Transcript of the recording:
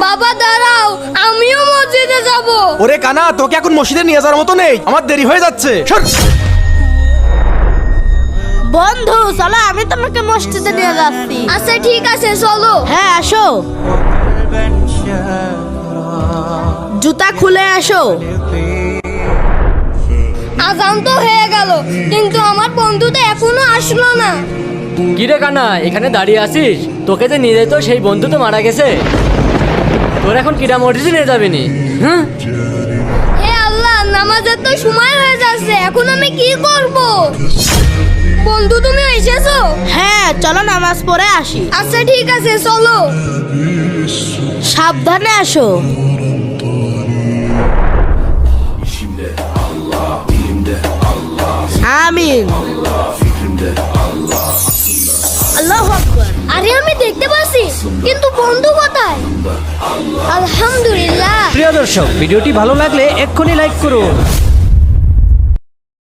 বাবা দাঁড়াও, আমিও মসজিদে যাব। ওরে কানা, তোকে এখন মসজিদে নিয়ে যাওয়ার মতো নেই, আমার দেরি হয়ে যাচ্ছে। সর। বন্ধু চলো, আমি তোমাকে মসজিদে নিয়ে যাচ্ছি। আচ্ছা ঠিক আছে, চলো। হ্যাঁ আসো, জুতা খুলে আসো। আজান তো হয়ে গেল, কিন্তু আমার বন্ধু তো এখনো আসলো না। কিরে কানা, এখানে দাঁড়িয়ে আছিস? তোকে যে নিয়ে যেত সেই বন্ধু তো মারা গেছে। তোর এখন কিরা মসজিদে নিয়ে যাবি নি? হ্যাঁ, হে আল্লাহ, নামাজের তো সময় হয়ে যাচ্ছে, এখন আমি কি করব? বন্ধু তুমি এসেছো? হ্যাঁ চলো নামাজ পড়ে আসি। আচ্ছা ঠিক আছে, চলো। সাবধানে আসো। আমিন। আল্লাহু আকবার। আরে আমি দেখতে পাচ্ছি, কিন্তু বন্ধু কোথায়? আলহামদুলিল্লাহ। প্রিয় দর্শক, ভিডিওটি ভালো লাগলে এক্ষুনি লাইক করুন।